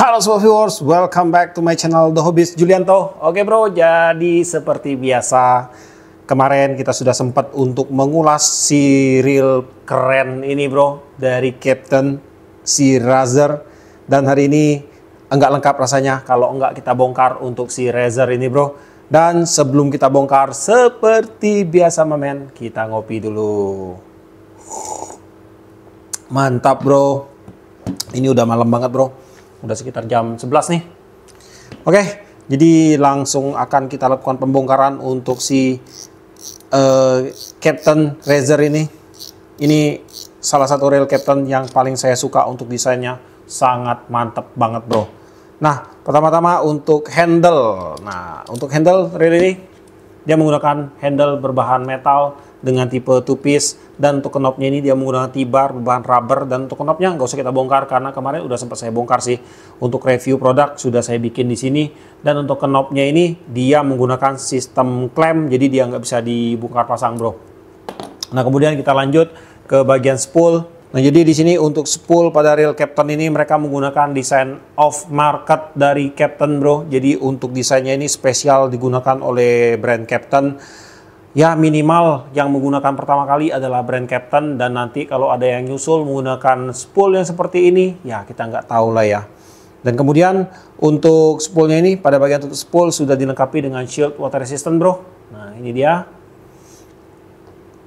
Halo semua viewers, welcome back to my channel The Hobbyist Julianto. Oke bro, jadi seperti biasa kemarin kita sudah sempat untuk mengulas si reel keren ini bro dari Captain si Razor. Dan hari ini enggak lengkap rasanya kalau enggak kita bongkar untuk si Razor ini bro. Dan sebelum kita bongkar, seperti biasa mamen, kita ngopi dulu. Mantap bro, ini udah malam banget bro. Udah sekitar jam 11 nih. Oke, jadi langsung akan kita lakukan pembongkaran untuk si Captain Razor ini. Ini salah satu reel Captain yang paling saya suka untuk desainnya. Sangat mantep banget bro. Nah, pertama-tama untuk handle. Nah, untuk handle reel ini dia menggunakan handle berbahan metal dengan tipe two-piece, dan untuk knobnya ini dia menggunakan T-bar berbahan rubber. Dan untuk knobnya nggak usah kita bongkar karena kemarin udah sempat saya bongkar sih. Untuk review produk sudah saya bikin di sini. Dan untuk knobnya ini dia menggunakan sistem klem, jadi dia nggak bisa dibongkar pasang bro. Nah, kemudian kita lanjut ke bagian spool. Nah, jadi di sini untuk spool pada reel Captain ini mereka menggunakan desain off market dari Captain bro. Jadi untuk desainnya ini spesial digunakan oleh brand Captain. Ya, minimal yang menggunakan pertama kali adalah brand Captain, dan nanti kalau ada yang nyusul menggunakan spool yang seperti ini, ya kita nggak tahu lah ya. Dan kemudian untuk spoolnya ini, pada bagian tutup spool sudah dilengkapi dengan shield water resistant bro. Nah, ini dia.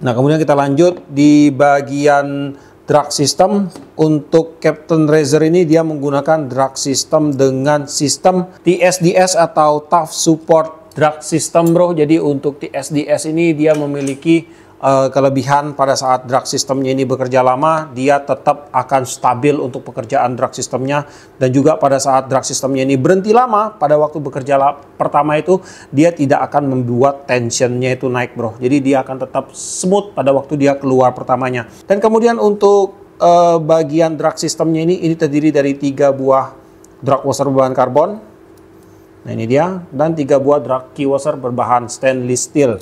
Nah, kemudian kita lanjut di bagian drag system. Untuk Captain Razor ini dia menggunakan drag system dengan sistem TSDS atau Tough Support Drag System bro. Jadi untuk TSDS ini dia memiliki kelebihan pada saat drag sistemnya ini bekerja lama, dia tetap akan stabil untuk pekerjaan drag sistemnya. Dan juga pada saat drag sistemnya ini berhenti lama, pada waktu bekerja pertama itu dia tidak akan membuat tensionnya itu naik bro. Jadi dia akan tetap smooth pada waktu dia keluar pertamanya. Dan kemudian untuk bagian drag sistemnya ini terdiri dari 3 buah drag washer berbahan karbon. Nah, ini dia, dan 3 buah drag key washer berbahan stainless steel.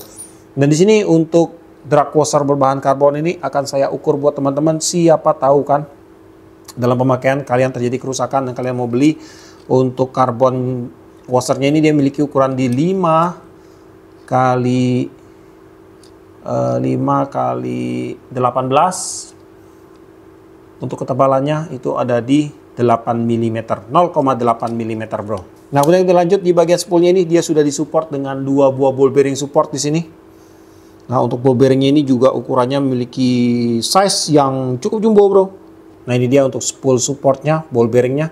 Dan di sini untuk drag washer berbahan karbon ini akan saya ukur buat teman-teman, siapa tahu kan dalam pemakaian kalian terjadi kerusakan dan kalian mau beli. Untuk karbon washernya ini dia memiliki ukuran di 5 kali 18. Untuk ketebalannya itu ada di 8 mm, 0,8 mm bro. Nah, kemudian kita lanjut di bagian spoolnya ini dia sudah disupport dengan 2 buah ball bearing support di sini. Nah, untuk ball bearingnya ini juga ukurannya memiliki size yang cukup jumbo bro. Nah, ini dia untuk spool supportnya, ball bearingnya.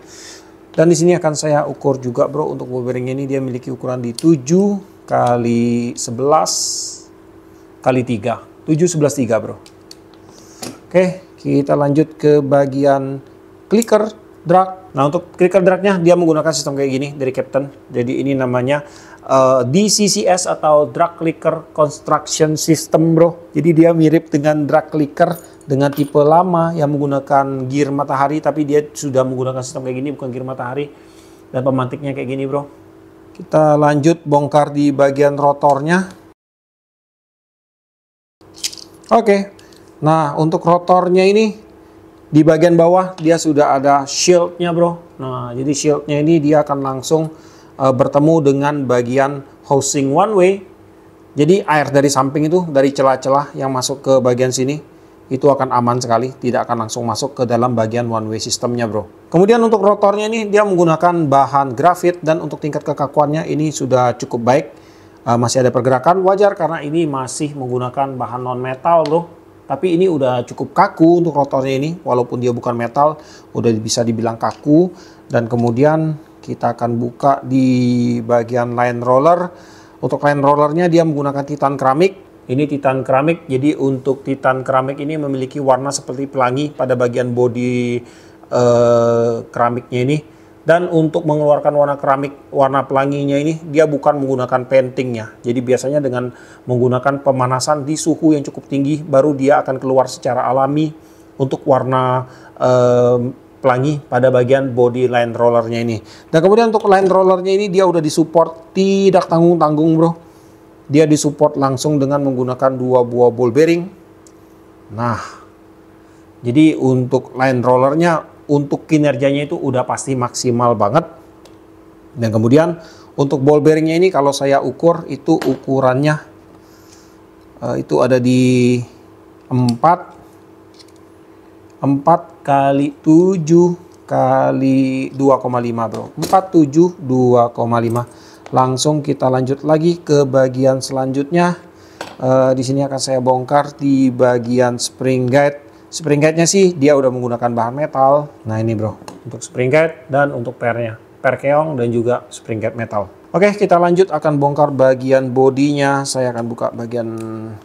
Dan di sini akan saya ukur juga bro, untuk ball bearingnya ini dia memiliki ukuran di 7 kali 11 kali 3, 7 11 3 bro. Oke, kita lanjut ke bagian clicker drag. Nah, untuk clicker dragnya dia menggunakan sistem kayak gini dari Captain. Jadi ini namanya DCCS atau Drag Clicker Construction System bro. Jadi dia mirip dengan drag clicker dengan tipe lama yang menggunakan gear matahari, tapi dia sudah menggunakan sistem kayak gini, bukan gear matahari. Dan pemantiknya kayak gini bro. Kita lanjut bongkar di bagian rotornya. Oke. Nah, untuk rotornya ini di bagian bawah dia sudah ada shieldnya bro. Nah, jadi shieldnya ini dia akan langsung bertemu dengan bagian housing one way. Jadi air dari samping itu, dari celah-celah yang masuk ke bagian sini, itu akan aman sekali, tidak akan langsung masuk ke dalam bagian one way sistemnya bro. Kemudian untuk rotornya ini dia menggunakan bahan grafit, dan untuk tingkat kekakuannya ini sudah cukup baik. Masih ada pergerakan, wajar karena ini masih menggunakan bahan non metal bro. Tapi ini udah cukup kaku untuk rotornya ini, walaupun dia bukan metal, udah bisa dibilang kaku. Dan kemudian kita akan buka di bagian line roller. Untuk line rollernya dia menggunakan titan keramik. Ini titan keramik, jadi untuk titan keramik ini memiliki warna seperti pelangi pada bagian bodi keramiknya ini. Dan untuk mengeluarkan warna keramik, warna pelanginya ini dia bukan menggunakan paintingnya. Jadi biasanya dengan menggunakan pemanasan di suhu yang cukup tinggi baru dia akan keluar secara alami untuk warna pelangi pada bagian body line rollernya ini. Dan kemudian untuk line rollernya ini dia udah disupport, tidak tanggung-tanggung bro. Dia disupport langsung dengan menggunakan 2 buah ball bearing. Nah, jadi untuk line rollernya untuk kinerjanya itu udah pasti maksimal banget. Dan kemudian untuk ball bearingnya ini kalau saya ukur itu ukurannya itu ada di 4 kali 7 kali 2,5 bro. 47 2,5. Langsung kita lanjut lagi ke bagian selanjutnya. Di sini akan saya bongkar di bagian spring guide. Spring guide-nya sih dia udah menggunakan bahan metal. Nah ini bro, untuk spring guide dan untuk pernya, per keong dan juga spring guide metal. Oke, kita lanjut akan bongkar bagian bodinya. Saya akan buka bagian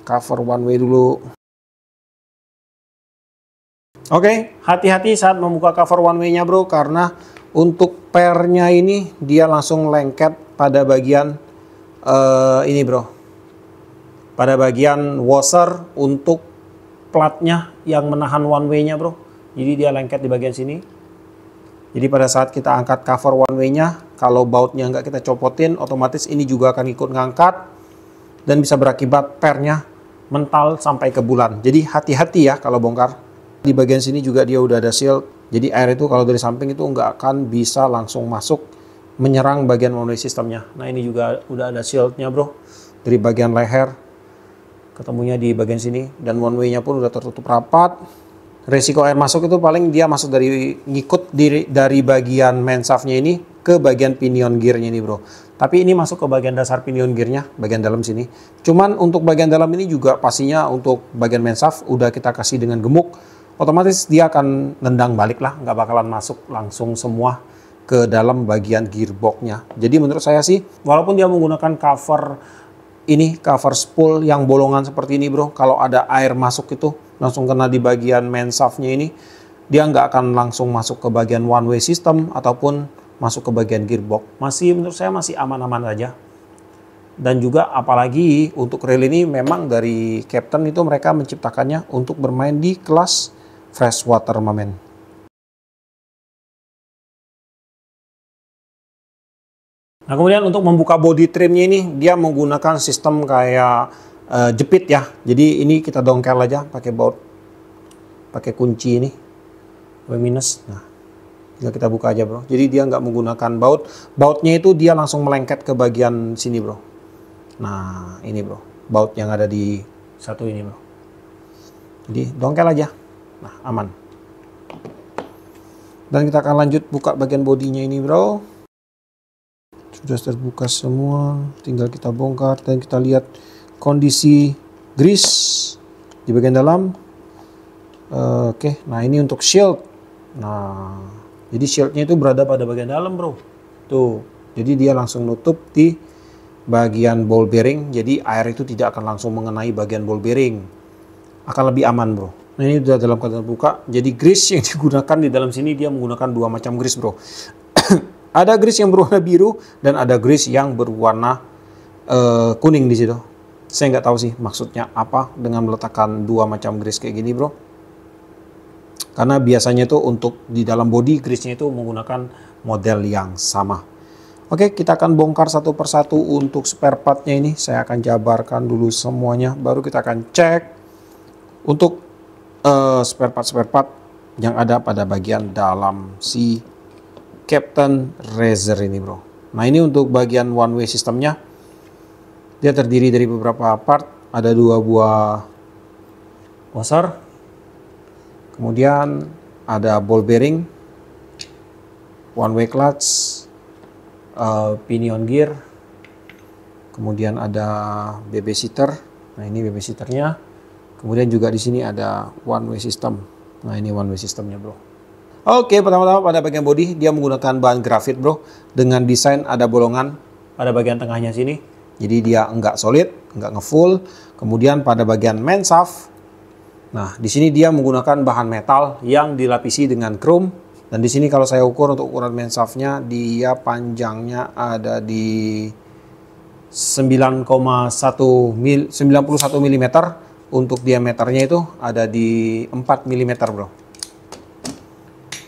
cover one way dulu. Oke, hati-hati saat membuka cover one way-nya bro, karena untuk pernya ini dia langsung lengket pada bagian ini bro. Pada bagian washer untuk platnya yang menahan one way-nya bro. Jadi dia lengket di bagian sini. Jadi pada saat kita angkat cover one way-nya, kalau bautnya nggak kita copotin, otomatis ini juga akan ikut ngangkat dan bisa berakibat pernya mental sampai ke bulan. Jadi hati-hati ya kalau bongkar. Di bagian sini juga dia udah ada shield. Jadi air itu kalau dari samping itu nggak akan bisa langsung masuk menyerang bagian one way sistemnya. Nah ini juga udah ada shieldnya bro. Dari bagian leher ketemunya di bagian sini, dan one way-nya pun udah tertutup rapat. Resiko air masuk itu paling dia masuk dari ngikut dari bagian main shaft-nya ini ke bagian pinion gear-nya ini bro. Tapi ini masuk ke bagian dasar pinion gear-nya, bagian dalam sini. Cuman untuk bagian dalam ini juga pastinya untuk bagian main shaft udah kita kasih dengan gemuk. Otomatis dia akan nendang balik lah, nggak bakalan masuk langsung semua ke dalam bagian gearbox-nya. Jadi menurut saya sih, walaupun dia menggunakan cover spool yang bolongan seperti ini bro, kalau ada air masuk itu langsung kena di bagian main shaft-nya ini, dia nggak akan langsung masuk ke bagian one way system ataupun masuk ke bagian gearbox. Menurut saya masih aman-aman saja. Dan juga apalagi untuk reel ini memang dari Captain itu mereka menciptakannya untuk bermain di kelas freshwater mamen. Nah kemudian untuk membuka body trimnya ini dia menggunakan sistem kayak jepit ya. Jadi ini kita dongkel aja pakai baut, pakai kunci ini W-. Nah tinggal kita buka aja bro. Jadi dia nggak menggunakan baut. Bautnya itu dia langsung melengket ke bagian sini bro. Nah ini bro, baut yang ada di satu ini bro. Jadi dongkel aja. Nah aman. Dan kita akan lanjut buka bagian bodinya ini bro. Sudah terbuka semua, tinggal kita bongkar dan kita lihat kondisi grease di bagian dalam. Oke, nah ini untuk shield. Nah, jadi shieldnya itu berada pada bagian dalam bro. Tuh, jadi dia langsung nutup di bagian ball bearing. Jadi air itu tidak akan langsung mengenai bagian ball bearing. Akan lebih aman bro. Nah ini sudah dalam keadaan buka. Jadi grease yang digunakan di dalam sini dia menggunakan dua macam grease bro. Ada grease yang berwarna biru dan ada grease yang berwarna kuning di situ. Saya nggak tahu sih maksudnya apa dengan meletakkan dua macam grease kayak gini bro. Karena biasanya itu untuk di dalam body grease-nya itu menggunakan model yang sama. Oke, kita akan bongkar satu persatu untuk spare part-nya ini. Saya akan jabarkan dulu semuanya, baru kita akan cek untuk spare part yang ada pada bagian dalam si Captain Razor ini bro. Nah ini untuk bagian one way sistemnya, dia terdiri dari beberapa part. Ada dua buah washer, kemudian ada ball bearing, one way clutch, pinion gear, kemudian ada babysitter. Nah ini babysitternya. Kemudian juga di sini ada one way system. Nah ini one way systemnya bro. Oke, pertama-tama pada bagian body dia menggunakan bahan grafit bro, dengan desain ada bolongan pada bagian tengahnya sini. Jadi dia enggak solid, enggak ngefull. Kemudian pada bagian main shaft, nah di sini dia menggunakan bahan metal yang dilapisi dengan chrome. Dan di sini kalau saya ukur untuk ukuran main shaftnya, dia panjangnya ada di 91 mm. Untuk diameternya itu ada di 4 mm bro.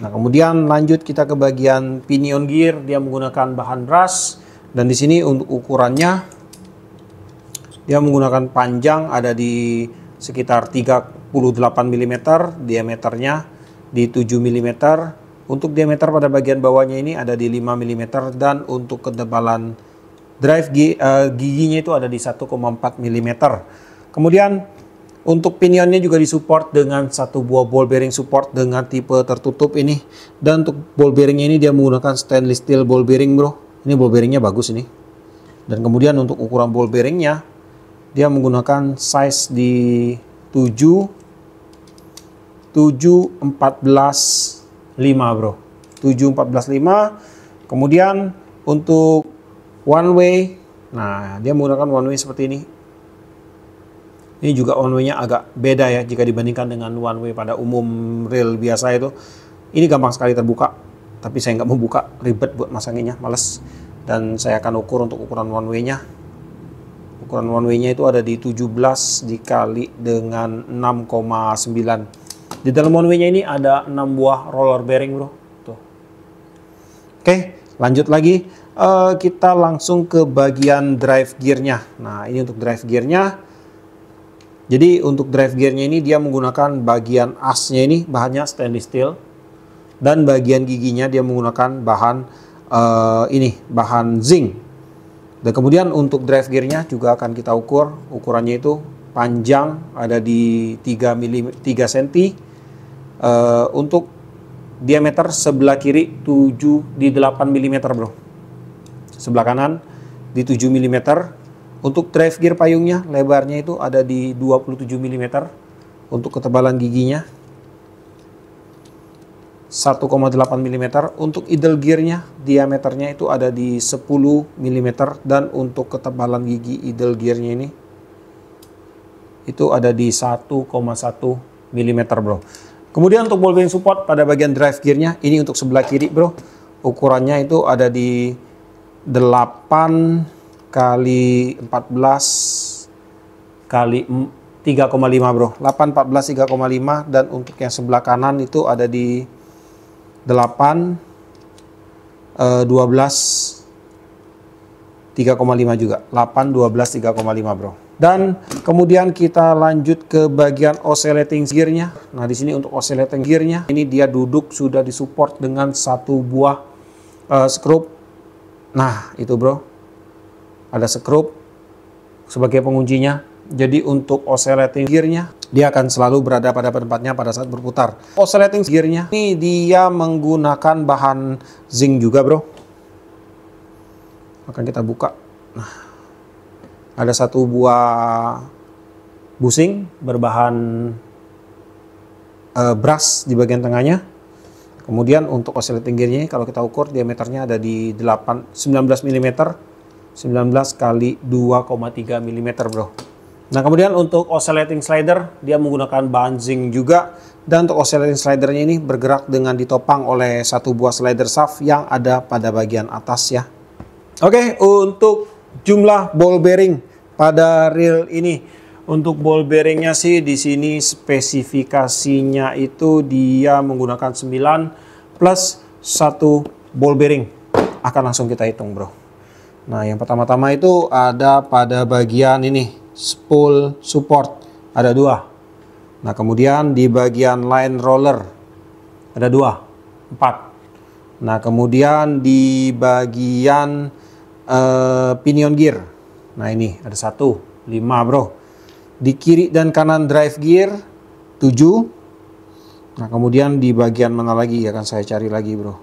Nah kemudian lanjut kita ke bagian pinion gear, dia menggunakan bahan brass. Dan di sini untuk ukurannya dia menggunakan panjang ada di sekitar 38 mm, diameternya di 7 mm, Untuk diameter pada bagian bawahnya ini ada di 5 mm dan untuk ketebalan drive giginya itu ada di 1,4 mm. Kemudian untuk pinionnya juga disupport dengan satu buah ball bearing support dengan tipe tertutup ini. Dan untuk ball bearingnya ini dia menggunakan stainless steel ball bearing bro. Ini ball bearingnya bagus ini. Dan kemudian untuk ukuran ball bearingnya dia menggunakan size di 7 14 5 bro. 7 14 5. Kemudian untuk one way, nah dia menggunakan one way seperti ini. Ini juga one way-nya agak beda ya jika dibandingkan dengan one way pada umum rail biasa itu. Ini gampang sekali terbuka, tapi saya nggak mau buka, ribet buat masanginnya, males. Dan saya akan ukur untuk ukuran one way-nya. Ukuran one way-nya itu ada di 17 dikali dengan 6,9. Di dalam one way-nya ini ada 6 buah roller bearing bro. Tuh. Oke, lanjut lagi. Kita langsung ke bagian drive gear-nya. Nah, ini untuk drive gear-nya. Jadi untuk drive gear-nya ini dia menggunakan bagian asnya ini bahannya stainless steel. Dan bagian giginya dia menggunakan bahan bahan zinc. Dan kemudian untuk drive gear-nya juga akan kita ukur. Ukurannya itu panjang ada di 3 cm. Untuk diameter sebelah kiri 7 di 8 mm bro. Sebelah kanan di 7 mm. Untuk drive gear payungnya lebarnya itu ada di 27 mm. Untuk ketebalan giginya 1,8 mm. Untuk idle gearnya diameternya itu ada di 10 mm. Dan untuk ketebalan gigi idle gearnya ini itu ada di 1,1 mm bro. Kemudian untuk ball bearing support pada bagian drive gearnya ini untuk sebelah kiri bro. Ukurannya itu ada di 8 kali 14 kali 3,5 bro. 8, 14, 3,5. Dan untuk yang sebelah kanan itu ada di 8, 12, 3,5 juga. 8, 12, 3,5 bro. Dan kemudian kita lanjut ke bagian oscillating gearnya. Nah di sini untuk oscillating gearnya ini dia duduk sudah disupport dengan satu buah skrup. Nah itu bro, ada skrup sebagai penguncinya. Jadi untuk oscillating gearnya dia akan selalu berada pada tempatnya pada saat berputar. Oscillating gearnya ini dia menggunakan bahan zinc juga bro. Akan kita buka. Nah, ada satu buah busing berbahan brass di bagian tengahnya. Kemudian untuk oscillating gearnya kalau kita ukur diameternya ada di 19 mm. 19 kali 2,3 mm bro. Nah kemudian untuk oscillating slider dia menggunakan bahan zinc juga. Dan untuk oscillating slidernya ini bergerak dengan ditopang oleh satu buah slider shaft yang ada pada bagian atas ya. Oke, untuk jumlah ball bearing pada reel ini. Untuk ball bearingnya sih di sini spesifikasinya itu dia menggunakan 9 plus 1 ball bearing. Akan langsung kita hitung bro. Nah yang pertama-tama itu ada pada bagian ini. Spool support ada 2. Nah kemudian di bagian line roller ada 2, 4. Nah kemudian di bagian pinion gear, nah ini ada 1, 5 bro. Di kiri dan kanan drive gear 7. Nah kemudian di bagian mana lagi akan saya cari lagi bro.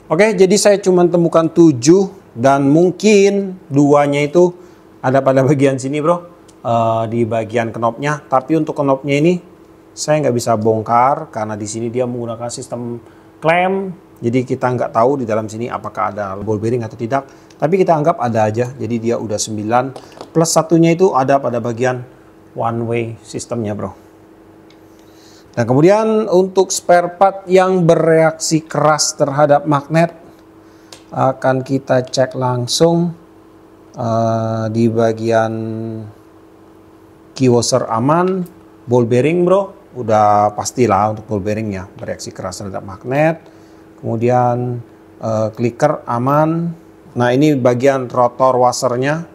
Oke jadi saya cuma temukan 7 dan mungkin 2-nya itu ada pada bagian sini bro, di bagian knopnya. Tapi untuk knopnya ini saya nggak bisa bongkar karena di sini dia menggunakan sistem klem. Jadi kita nggak tahu di dalam sini apakah ada ball bearing atau tidak. Tapi kita anggap ada aja. Jadi dia udah 9 plus 1-nya itu ada pada bagian one way sistemnya bro. Dan kemudian untuk spare part yang bereaksi keras terhadap magnet akan kita cek langsung. Di bagian key washer aman, ball bearing bro, udah pastilah untuk ball bearingnya bereaksi keras terhadap magnet. Kemudian clicker aman. Nah ini bagian rotor washernya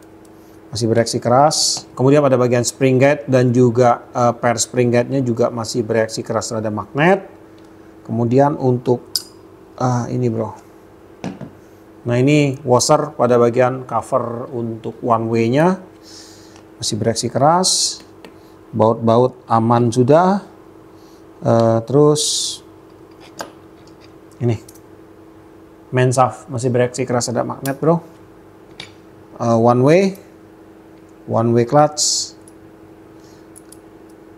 masih bereaksi keras. Kemudian pada bagian spring gate dan juga pair spring gate-nya juga masih bereaksi keras terhadap magnet. Kemudian untuk ini bro. Nah ini washer pada bagian cover untuk one way nya masih bereaksi keras, baut-baut aman sudah. Terus ini main shaft masih bereaksi keras, ada magnet bro. One way clutch,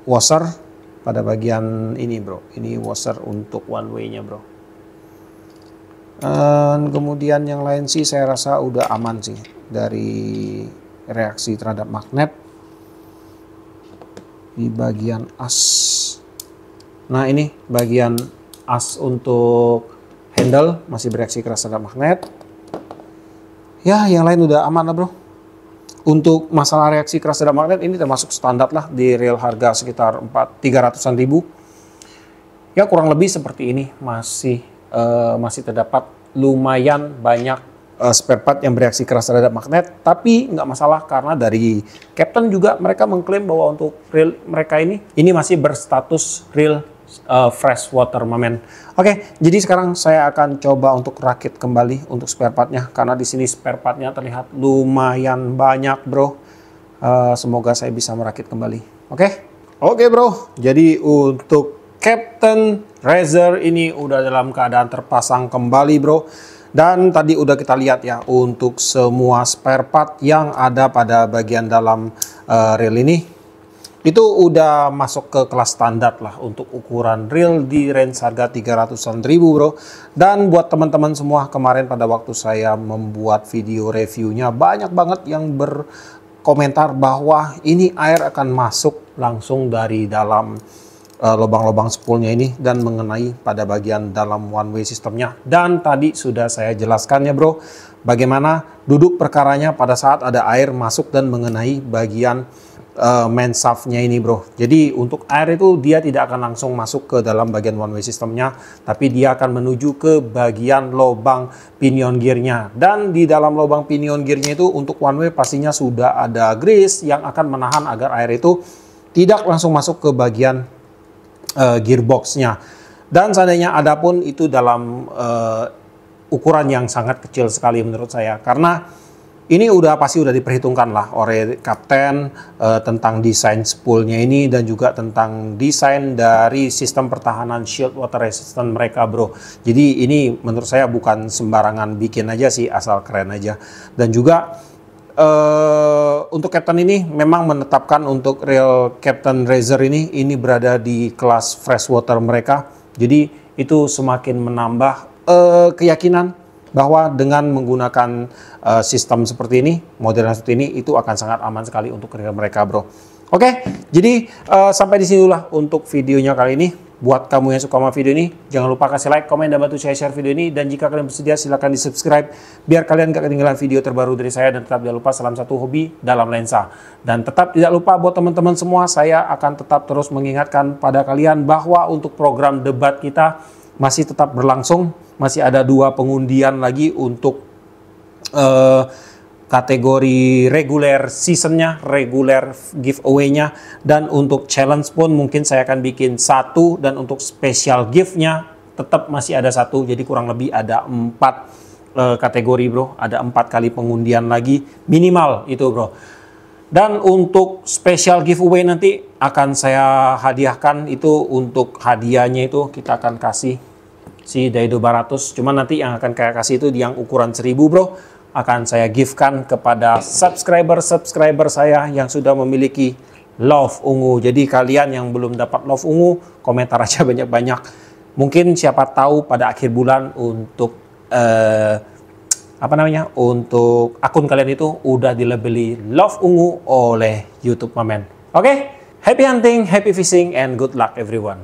washer pada bagian ini bro. Ini washer untuk one way nya bro. Kemudian yang lain sih saya rasa udah aman sih dari reaksi terhadap magnet. Di bagian as, nah ini bagian as untuk handle masih bereaksi keras terhadap magnet. Ya yang lain udah aman lah bro. Untuk masalah reaksi keras terhadap magnet ini termasuk standar lah di real harga sekitar 300-an ribu. Ya kurang lebih seperti ini, masih terdapat lumayan banyak spare part yang bereaksi keras terhadap magnet, tapi nggak masalah karena dari Kapten juga mereka mengklaim bahwa untuk reel mereka ini masih berstatus reel fresh water mamen. Oke, jadi sekarang saya akan coba untuk rakit kembali untuk spare partnya karena di sini spare partnya terlihat lumayan banyak bro. Semoga saya bisa merakit kembali. Oke bro, jadi untuk Kapten Razor ini udah dalam keadaan terpasang kembali bro. Dan tadi udah kita lihat ya untuk semua spare part yang ada pada bagian dalam reel ini. Itu udah masuk ke kelas standar lah untuk ukuran reel di range harga 300-an ribu bro. Dan buat teman-teman semua, kemarin pada waktu saya membuat video reviewnya banyak banget yang berkomentar bahwa ini air akan masuk langsung dari dalam lubang-lubang spoolnya ini dan mengenai pada bagian dalam one way sistemnya. Dan tadi sudah saya jelaskan ya bro, bagaimana duduk perkaranya pada saat ada air masuk dan mengenai bagian main shaftnya ini bro. Jadi untuk air itu dia tidak akan langsung masuk ke dalam bagian one way sistemnya, tapi dia akan menuju ke bagian lubang pinion gearnya. Dan di dalam lubang pinion gearnya itu untuk one way pastinya sudah ada grease yang akan menahan agar air itu tidak langsung masuk ke bagian gearboxnya. Dan seandainya ada pun itu dalam ukuran yang sangat kecil sekali menurut saya, karena ini pasti udah diperhitungkan lah oleh Kapten tentang desain spoolnya ini dan juga tentang desain dari sistem pertahanan shield water resistant mereka bro. Jadi ini menurut saya bukan sembarangan bikin aja sih, asal keren aja. Dan juga untuk Kapten ini memang menetapkan untuk reel Kapten Razor ini berada di kelas freshwater mereka. Jadi itu semakin menambah keyakinan bahwa dengan menggunakan sistem seperti ini, model seperti ini, itu akan sangat aman sekali untuk reel mereka bro. Oke, jadi sampai di sini dulu lah untuk videonya kali ini. Buat kamu yang suka sama video ini, jangan lupa kasih like, komen, dan bantu saya share video ini. Dan jika kalian bersedia, silahkan di subscribe biar kalian gak ketinggalan video terbaru dari saya. Dan tetap jangan lupa salam satu hobi dalam lensa. Dan tetap tidak lupa buat teman-teman semua, saya akan tetap terus mengingatkan pada kalian bahwa untuk program debat kita masih tetap berlangsung. Masih ada 2 pengundian lagi untuk kategori regular seasonnya, regular giveaway-nya, dan untuk challenge pun mungkin saya akan bikin 1, dan untuk special gift-nya tetap masih ada 1, jadi kurang lebih ada 4 kategori bro, ada 4 kali pengundian lagi minimal itu bro. Dan untuk special giveaway nanti akan saya hadiahkan itu, untuk hadiahnya itu kita akan kasih si Daido Baratus, cuman nanti yang akan saya kasih itu yang ukuran 1000 bro, akan saya givekan kepada subscriber saya yang sudah memiliki love ungu. Jadi kalian yang belum dapat love ungu, komentar aja banyak-banyak. Mungkin siapa tahu pada akhir bulan untuk untuk akun kalian itu udah dilabeli love ungu oleh YouTube mamen. Oke, happy hunting, happy fishing, and good luck everyone.